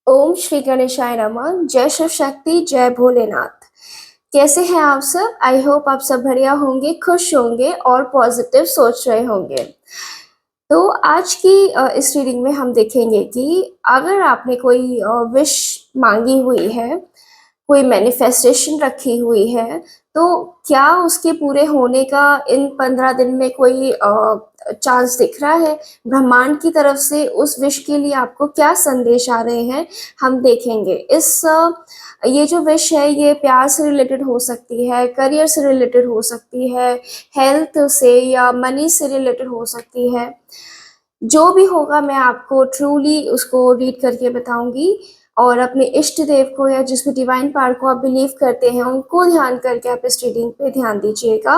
ओम श्री गणेशाय नमः। जय शिव शक्ति, जय भोलेनाथ। कैसे हैं आप सब? आई होप आप सब बढ़िया होंगे, खुश होंगे और पॉजिटिव सोच रहे होंगे। तो आज की इस रीडिंग में हम देखेंगे कि अगर आपने कोई विश मांगी हुई है, कोई मैनिफेस्टेशन रखी हुई है, तो क्या उसके पूरे होने का इन 15 दिन में कोई चांस दिख रहा है? ब्रह्मांड की तरफ से उस विश के लिए आपको क्या संदेश आ रहे हैं, हम देखेंगे। ये जो विश है, ये प्यार से रिलेटेड हो सकती है, करियर से रिलेटेड हो सकती है, हेल्थ से या मनी से रिलेटेड हो सकती है। जो भी होगा मैं आपको ट्रूली उसको रीड करके बताऊँगी और अपने इष्ट देव को या जिस भी डिवाइन पावर को आप बिलीव करते हैं, उनको ध्यान करके आप इस रीडिंग पे ध्यान दीजिएगा।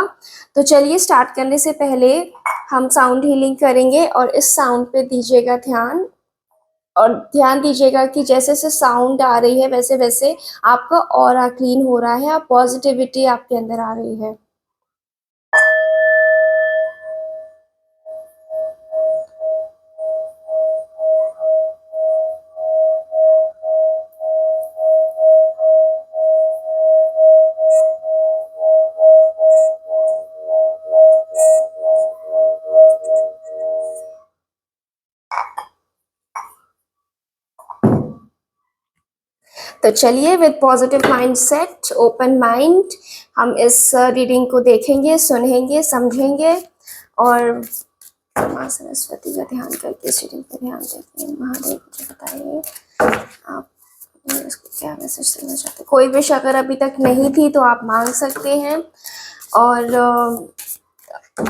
तो चलिए स्टार्ट करने से पहले हम साउंड हीलिंग करेंगे और इस साउंड पे दीजिएगा ध्यान और ध्यान दीजिएगा कि जैसे-जैसे साउंड आ रही है, वैसे-वैसे आपका ऑरा क्लीन हो रहा है, आप पॉजिटिविटी आपके अंदर आ रही है। तो चलिए with positive mindset, open mind हम इस रीडिंग को देखेंगे, सुनेंगे, समझेंगे और माँ सरस्वती का ध्यान करके इस रीडिंग पे ध्यान देते हैं। महादेव मुझे बताइए आप इसको क्या मैसेज देना चाहते हैं। कोई विश अगर अभी तक नहीं थी तो आप मांग सकते हैं और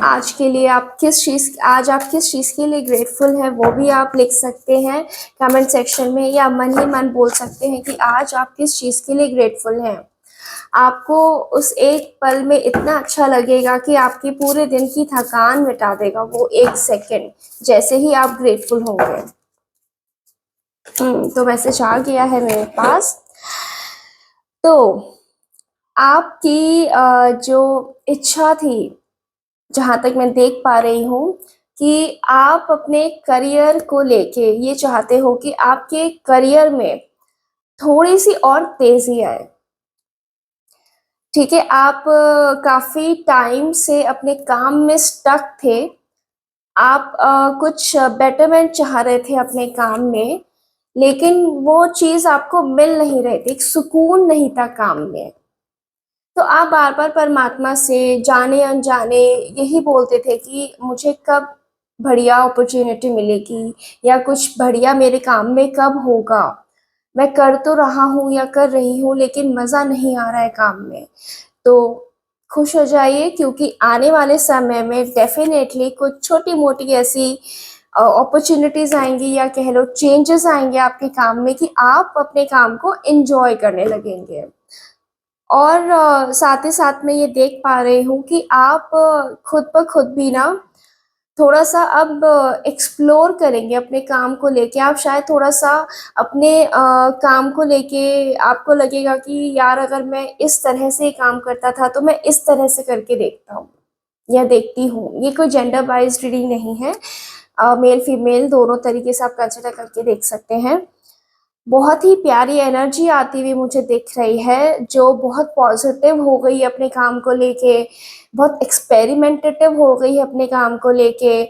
आज आप किस चीज़ के लिए ग्रेटफुल हैं वो भी आप लिख सकते हैं कमेंट सेक्शन में, या मन ही मन बोल सकते हैं कि आज आप किस चीज़ के लिए ग्रेटफुल हैं। आपको उस एक पल में इतना अच्छा लगेगा कि आपकी पूरे दिन की थकान मिटा देगा वो एक सेकंड, जैसे ही आप ग्रेटफुल होंगे। तो मैसेज आ गया है मेरे पास। तो आपकी जो इच्छा थी, जहाँ तक मैं देख पा रही हूँ, कि आप अपने करियर को लेके ये चाहते हो कि आपके करियर में थोड़ी-सी और तेज़ी आए। ठीक है, आप काफ़ी टाइम से अपने काम में स्टक थे। आप कुछ बेटरमेंट चाह रहे थे अपने काम में, लेकिन वो चीज़ आपको मिल नहीं रही थी, एक सुकून नहीं था काम में। तो आप बार-बार परमात्मा से जाने-अनजाने यही बोलते थे कि मुझे कब बढ़िया अपॉर्च्युनिटी मिलेगी या कुछ बढ़िया मेरे काम में कब होगा। मैं कर तो रहा हूँ या कर रही हूँ, लेकिन मज़ा नहीं आ रहा है काम में। तो खुश हो जाइए, क्योंकि आने वाले समय में डेफ़िनेटली कुछ छोटी-मोटी ऐसी अपॉर्च्युनिटीज़ आएँगी या कह लो चेंजेज़ आएँगे आपके काम में कि आप अपने काम को एन्जॉय करने लगेंगे। और साथ ही साथ मैं ये देख पा रही हूँ कि आप खुद ब खुद भी ना थोड़ा-सा अब एक्सप्लोर करेंगे अपने काम को लेके। आप शायद थोड़ा-सा अपने काम को लेके आपको लगेगा कि यार अगर मैं इस तरह से काम करता था, तो मैं इस तरह से करके देखता हूँ या देखती हूँ। ये कोई जेंडर वाइज़ रीडिंग नहीं है। मेल-फीमेल दोनों तरीके से आप कंसिडर करके देख सकते हैं। बहुत ही प्यारी एनर्जी आती हुई मुझे दिख रही है, जो बहुत पॉज़िटिव हो गई है अपने काम को लेके, बहुत एक्सपेरिमेंटेटिव हो गई है अपने काम को लेके।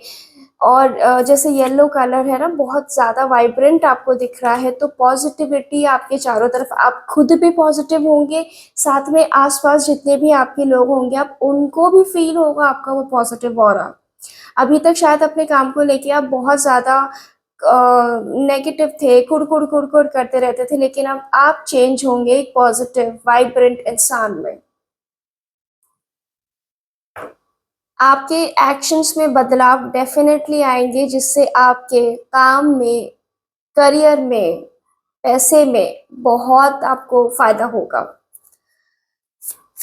और जैसे येलो कलर है ना, बहुत ज़्यादा वाइब्रेंट आपको दिख रहा है, तो पॉज़िटिविटी आपके चारों तरफ, आप खुद भी पॉज़िटिव होंगे, साथ में आस-पास जितने भी आपके लोग होंगे, आप उनको भी फ़ील होगा आपका वो पॉज़िटिव ऑरा। अभी तक शायद अपने काम को लेके आप बहुत ज़्यादा नेगेटिव थे, कुड़-कुड़ करते रहते थे, लेकिन अब आप चेंज होंगे एक पॉज़िटिव, वाइब्रेंट इंसान में। आपके एक्शंस में बदलाव डेफ़िनेटली आएँगे, जिससे आपके काम में, करियर में, पैसे में बहुत आपको फ़ायदा होगा।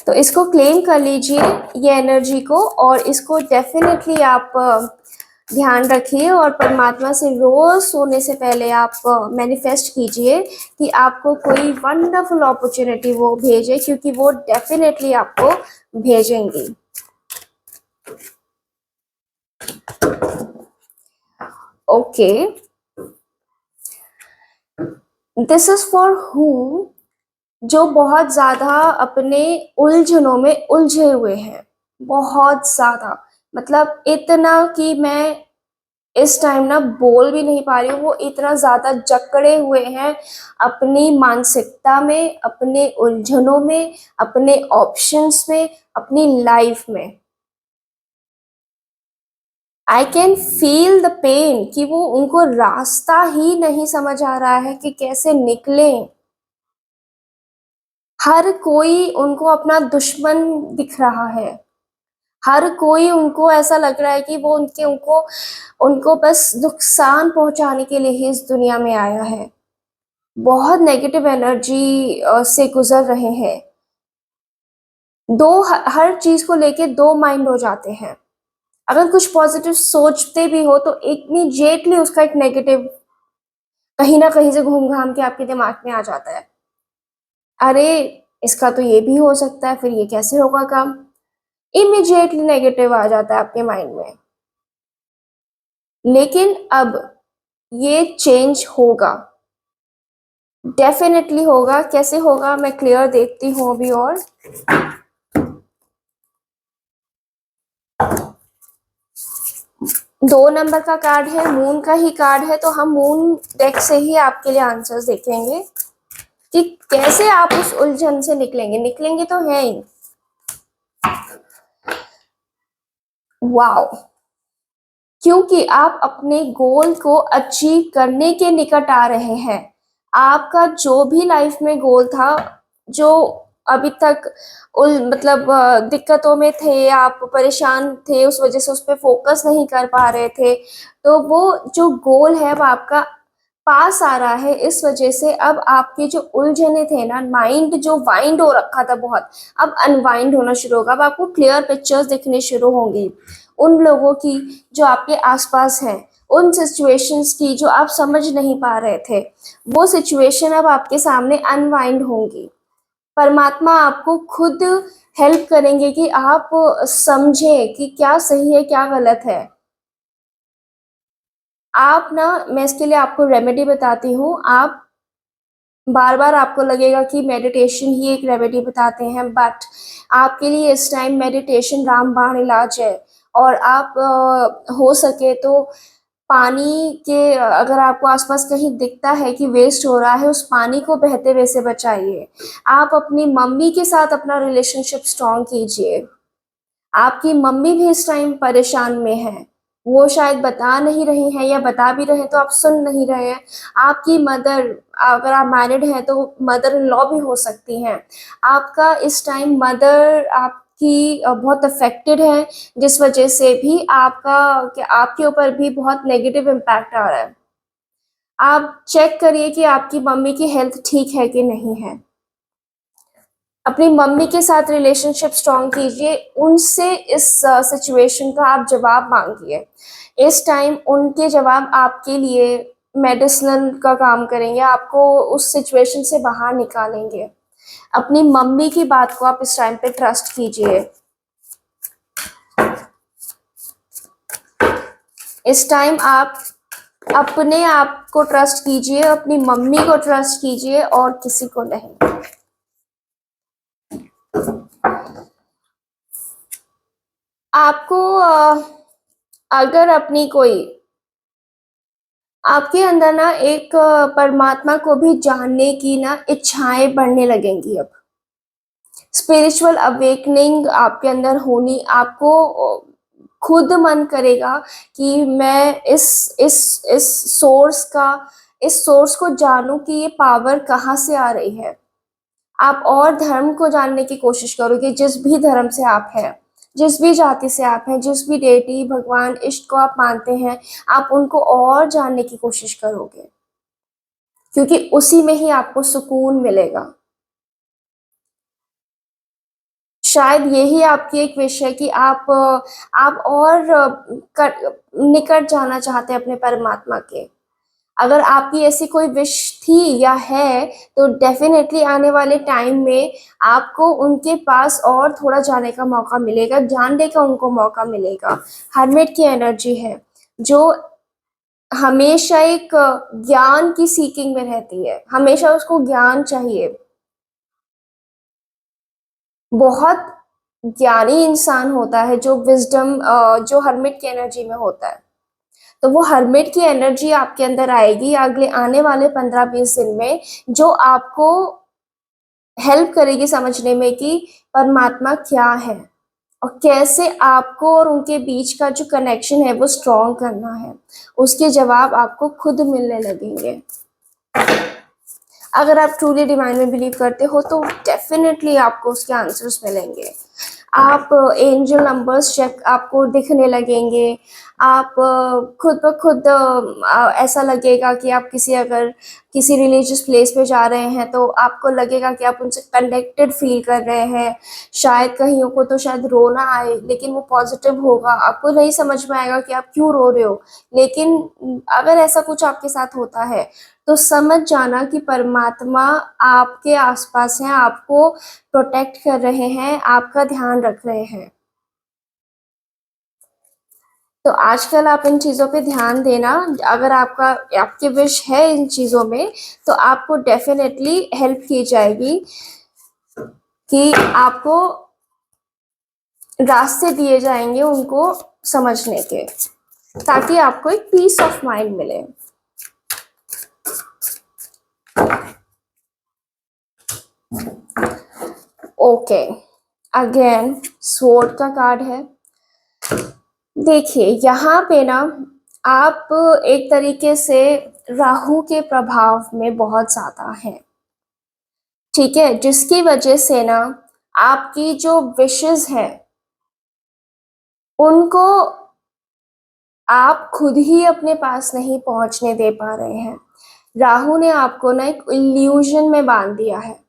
तो इसको क्लेम कर लीजिए, ये एनर्जी को, और इसको डेफ़िनेटली आप ध्यान रखिए और परमात्मा से रोज़ सोने से पहले आप मैनिफेस्ट कीजिए कि आपको कोई वंडरफुल अपॉर्च्युनिटी वो भेजे, क्योंकि वो डेफ़िनेटली आपको भेजेंगी। Okay. This is for whom, जो बहुत ज्यादा अपने उलझनों में उलझे हुए हैं, बहुत ज्यादा, मतलब इतना कि मैं इस टाइम ना बोल भी नहीं पा रही हूँ, वो इतना ज्यादा जकड़े हुए हैं अपनी मानसिकता में, अपने उलझनों में, अपने ऑप्शंस में, अपनी लाइफ में। I can feel the pain कि वो, उनको रास्ता ही नहीं समझ आ रहा है कि कैसे निकले। हर कोई उनको अपना दुश्मन दिख रहा है, हर कोई उनको ऐसा लग रहा है कि वो उनके उनको उनको बस नुकसान पहुंचाने के लिए ही इस दुनिया में आया है। बहुत नेगेटिव एनर्जी से गुजर रहे हैं। हर चीज को लेके दो माइंड हो जाते हैं। अगर कुछ पॉजिटिव सोचते भी हो तो इमीडिएटली उसका एक नेगेटिव कहीं ना कहीं से घूम घाम के आपके दिमाग में आ जाता है। अरे, इसका तो ये भी हो सकता है, फिर ये कैसे होगा काम। इमीडिएटली नेगेटिव आ जाता है आपके माइंड में। लेकिन अब ये चेंज होगा, डेफिनेटली होगा। कैसे होगा मैं क्लियर देखती हूँ अभी। और 2 नंबर का कार्ड है, मून का ही कार्ड है, तो हम मून डेक से ही आपके लिए आंसर्स देखेंगे कि कैसे आप उस उलझन से निकलेंगे। निकलेंगे तो है ही। वाओ, क्योंकि आप अपने गोल को अचीव करने के निकट आ रहे हैं। आपका जो भी लाइफ में गोल था, जो अभी तक मतलब दिक्कतों में थे, आप परेशान थे, उस वजह से उस पर फोकस नहीं कर पा रहे थे, तो वो जो गोल है वो आपका पास आ रहा है। इस वजह से अब आपके जो उलझने थे ना, माइंड जो वाइंड हो रखा था बहुत, अब अनवाइंड होना शुरू होगा। अब आपको क्लियर पिक्चर्स दिखने शुरू होंगी उन लोगों की जो आपके आसपास हैं, उन सिचुएशंस की जो आप समझ नहीं पा रहे थे। वो सिचुएशन अब आपके सामने अनवाइंड होंगी। परमात्मा आपको खुद हेल्प करेंगे कि आप समझें कि क्या सही है क्या गलत है। आप ना, मैं इसके लिए आपको रेमेडी बताती हूँ। आप बार बार आपको लगेगा कि मेडिटेशन ही एक रेमेडी बताते हैं, बट आपके लिए इस टाइम मेडिटेशन रामबाण इलाज है। और आप हो सके तो पानी के, अगर आपको आसपास कहीं दिखता है कि वेस्ट हो रहा है, उस पानी को बहते हुए से बचाइए। आप अपनी मम्मी के साथ अपना रिलेशनशिप स्ट्रॉन्ग कीजिए। आपकी मम्मी भी इस टाइम परेशान में है। वो शायद बता नहीं रही हैं, या बता भी रहे हैं तो आप सुन नहीं रहे हैं। आपकी मदर, अगर आप मैरिड हैं तो मदर इन लॉ भी हो सकती हैं। आपका इस टाइम मदर आपकी बहुत अफेक्टेड है, जिस वजह से भी आपके ऊपर भी बहुत नेगेटिव इम्पैक्ट आ रहा है। आप चेक करिए कि आपकी मम्मी की हेल्थ ठीक है कि नहीं है। अपनी मम्मी के साथ रिलेशनशिप स्ट्रॉन्ग कीजिए, उनसे इस सिचुएशन का आप जवाब मांगिए। इस टाइम उनके जवाब आपके लिए मेडिसिनल का काम करेंगे, आपको उस सिचुएशन से बाहर निकालेंगे। अपनी मम्मी की बात को आप इस टाइम पे ट्रस्ट कीजिए। इस टाइम आप अपने आप को ट्रस्ट कीजिए, अपनी मम्मी को ट्रस्ट कीजिए, और किसी को नहीं। आपको अगर अपनी कोई, आपके अंदर ना एक परमात्मा को भी जानने की ना इच्छाएं बढ़ने लगेंगी। अब स्पिरिचुअल अवेकनिंग आपके अंदर होनी, आपको खुद मन करेगा कि मैं इस सोर्स को जानूं कि ये पावर कहाँ से आ रही है। आप और धर्म को जानने की कोशिश करोगे, जिस भी धर्म से आप हैं, जिस भी जाति से आप हैं, जिस भी देवी भगवान इष्ट को आप मानते हैं, आप उनको और जानने की कोशिश करोगे, क्योंकि उसी में ही आपको सुकून मिलेगा। शायद यही आपकी एक विश है कि आप और निकट जाना चाहते हैं अपने परमात्मा के। अगर आपकी ऐसी कोई विश थी या है, तो डेफिनेटली आने वाले टाइम में आपको उनके पास और थोड़ा जाने का मौका मिलेगा, जानने का उनको मौका मिलेगा। हर्मिट की एनर्जी है, जो हमेशा एक ज्ञान की सीकिंग में रहती है, हमेशा उसको ज्ञान चाहिए। बहुत ज्ञानी इंसान होता है जो विज़डम जो हर्मिट की एनर्जी में होता है। तो वो हर्मिट की एनर्जी आपके अंदर आएगी अगले आने वाले 15-20 दिन में, जो आपको हेल्प करेगी समझने में कि परमात्मा क्या है और कैसे आपको और उनके बीच का जो कनेक्शन है वो स्ट्रॉन्ग करना है। उसके जवाब आपको खुद मिलने लगेंगे। अगर आप ट्रूली डिवाइन में बिलीव करते हो तो डेफिनेटली आपको उसके आंसर्स मिलेंगे। आप एंजल नंबर्स चेक आपको दिखने लगेंगे। आप खुद ब खुद ऐसा लगेगा कि आप किसी रिलीजियस प्लेस पे जा रहे हैं तो आपको लगेगा कि आप उनसे कनेक्टेड फील कर रहे हैं। शायद कईयों को तो शायद रोना आए, लेकिन वो पॉजिटिव होगा। आपको नहीं समझ में आएगा कि आप क्यों रो रहे हो, लेकिन अगर ऐसा कुछ आपके साथ होता है तो समझ जाना कि परमात्मा आपके आसपास हैं, आपको प्रोटेक्ट कर रहे हैं, आपका ध्यान रख रहे हैं। तो आजकल आप इन चीज़ों पे ध्यान देना। अगर आपकी विश है इन चीज़ों में, तो आपको डेफिनेटली हेल्प की जाएगी कि आपको रास्ते दिए जाएंगे उनको समझने के, ताकि आपको एक पीस ऑफ माइंड मिले। ओके, अगेन स्वॉर्ड का कार्ड है। देखिए यहाँ पे ना आप एक तरीके से राहु के प्रभाव में बहुत ज्यादा हैं, ठीक है, जिसकी वजह से ना आपकी जो विशेस हैं उनको आप खुद ही अपने पास नहीं पहुंचने दे पा रहे हैं। राहु ने आपको ना एक इल्यूजन में बांध दिया है।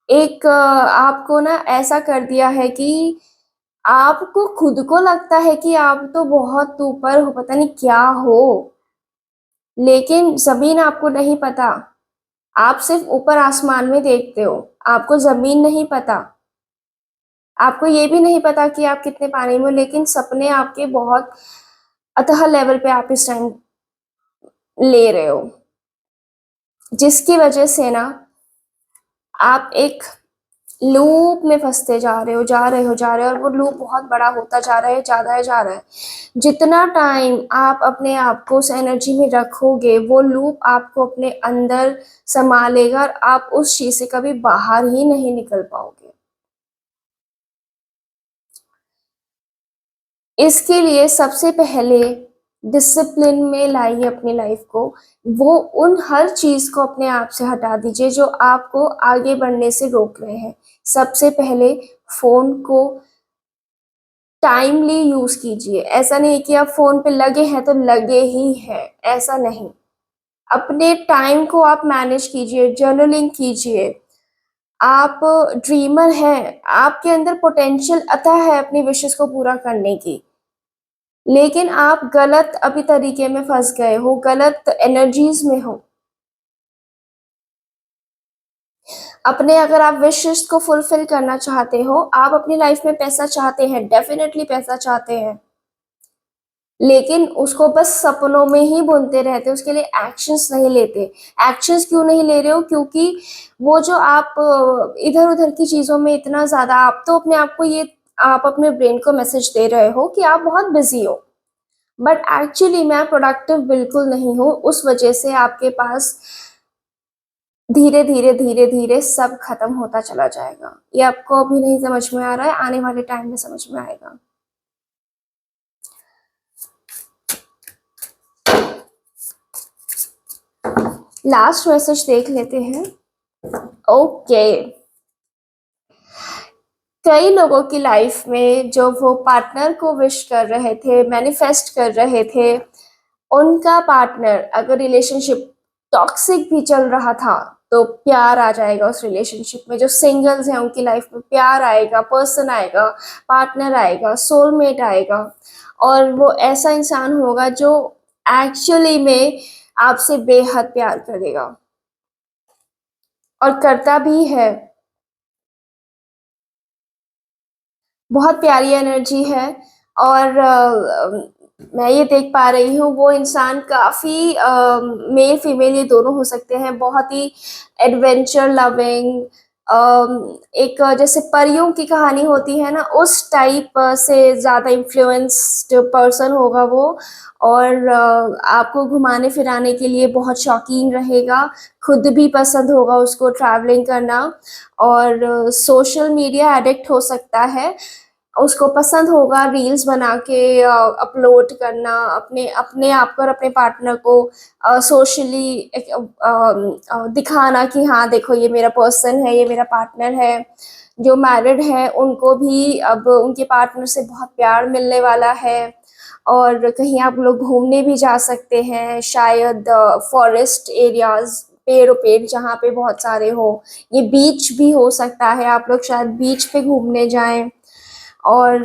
आपको ना ऐसा कर दिया है कि आपको खुद को लगता है कि आप तो बहुत ऊपर हो, पता नहीं क्या हो, लेकिन जमीन आपको नहीं पता। आप सिर्फ ऊपर आसमान में देखते हो, आपको जमीन नहीं पता। आपको ये भी नहीं पता कि आप कितने पानी में हो, लेकिन सपने आपके बहुत अतः लेवल पे आप इस टाइम ले रहे हो, जिसकी वजह से ना आप एक लूप में फंसते जा रहे हो, और वो लूप बहुत बड़ा होता जा रहा है, जा रहा है। जितना टाइम आप अपने आप को उस एनर्जी में रखोगे, वो लूप आपको अपने अंदर संभालेगा और आप उस चीज से कभी बाहर ही नहीं निकल पाओगे। इसके लिए सबसे पहले डिसिप्लिन में लाइए अपनी लाइफ को। वो उन हर चीज को अपने आप से हटा दीजिए जो आपको आगे बढ़ने से रोक रहे हैं। सबसे पहले फोन को टाइमली यूज कीजिए। ऐसा नहीं कि आप फोन पे लगे हैं तो लगे ही हैं, ऐसा नहीं। अपने टाइम को आप मैनेज कीजिए, जर्नलिंग कीजिए। आप ड्रीमर हैं, आपके अंदर पोटेंशियल अतः है अपनी विशेस को पूरा करने की, लेकिन आप गलत अभी तरीके में फंस गए हो, गलत एनर्जीज में हो। अपने अगर आप विशेस को फुलफिल करना चाहते हो, आप अपनी लाइफ में पैसा चाहते हैं, डेफिनेटली पैसा चाहते हैं, लेकिन उसको बस सपनों में ही बुनते रहते, उसके लिए एक्शंस नहीं लेते। एक्शंस क्यों नहीं ले रहे हो? क्योंकि वो जो आप इधर उधर की चीजों में इतना ज्यादा, आप अपने ब्रेन को मैसेज दे रहे हो कि आप बहुत बिजी हो, बट एक्चुअली मैं प्रोडक्टिव बिल्कुल नहीं हूँ। उस वजह से आपके पास धीरे धीरे धीरे धीरे सब खत्म होता चला जाएगा। ये आपको अभी नहीं समझ में आ रहा है, आने वाले टाइम में समझ में आएगा। लास्ट मैसेज देख लेते हैं। ओके, कई लोगों की लाइफ में जो वो पार्टनर को विश कर रहे थे, मैनिफेस्ट कर रहे थे, उनका पार्टनर अगर रिलेशनशिप टॉक्सिक भी चल रहा था तो प्यार आ जाएगा उस रिलेशनशिप में। जो सिंगल्स हैं उनकी लाइफ में प्यार आएगा, पर्सन आएगा, पार्टनर आएगा, सोलमेट आएगा, और वो ऐसा इंसान होगा जो एक्चुअली में आपसे बेहद प्यार करेगा और करता भी है। बहुत प्यारी एनर्जी है। और मैं ये देख पा रही हूँ वो इंसान काफ़ी मेल फीमेल ये दोनों हो सकते हैं, बहुत ही एडवेंचर लविंग, एक जैसे परियों की कहानी होती है ना, उस टाइप से ज़्यादा इन्फ्लुएंस्ड पर्सन होगा वो। और आपको घुमाने फिराने के लिए बहुत शौकीन रहेगा, खुद भी पसंद होगा उसको ट्रैवलिंग करना, और सोशल मीडिया एडिक्ट हो सकता है। उसको पसंद होगा रील्स बना के अपलोड करना अपने अपने आप को और अपने पार्टनर को, सोशली दिखाना कि हाँ देखो ये मेरा पर्सन है, ये मेरा पार्टनर है। जो मैरिड है उनको भी अब उनके पार्टनर से बहुत प्यार मिलने वाला है, और कहीं आप लोग घूमने भी जा सकते हैं, शायद फॉरेस्ट एरियाज, पेड़ जहाँ पे बहुत सारे हो। ये बीच भी हो सकता है, आप लोग शायद बीच पे घूमने जाएं। और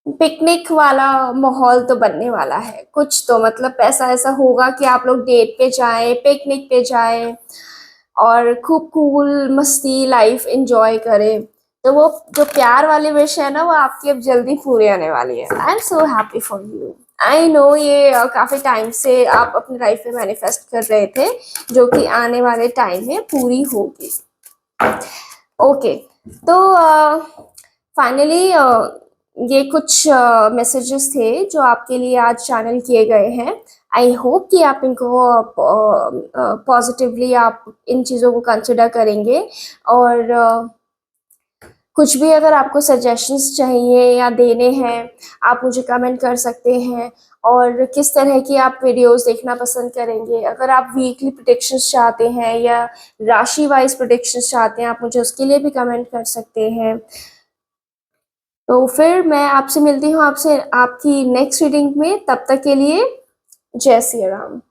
पिकनिक वाला माहौल तो बनने वाला है, कुछ तो मतलब ऐसा ऐसा होगा कि आप लोग डेट पे जाएं, पिकनिक पे जाएं, और खूब कूल मस्ती लाइफ एंजॉय करें। तो वो जो प्यार वाली विश है ना, वो आपकी अब जल्दी पूरी आने वाली है। I am so happy for you. I know ये काफ़ी टाइम से आप अपनी लाइफ में मैनिफेस्ट कर रहे थे, जो कि आने वाले टाइम में पूरी होगी। ओके, तो फाइनली ये कुछ मैसेजेस थे जो आपके लिए आज चैनल किए गए हैं। आई होप कि आप इनको पॉजिटिवली आप इन चीज़ों को कंसिडर करेंगे। और कुछ भी अगर आपको सजेशंस चाहिए या देने हैं, आप मुझे कमेंट कर सकते हैं। और किस तरह की आप वीडियोस देखना पसंद करेंगे, अगर आप वीकली प्रेडिक्शंस चाहते हैं या राशि वाइज प्रेडिक्शंस चाहते हैं, आप मुझे उसके लिए भी कमेंट कर सकते हैं। तो फिर मैं आपसे मिलती हूँ आपसे आपकी नेक्स्ट रीडिंग में, तब तक के लिए जय सिया राम।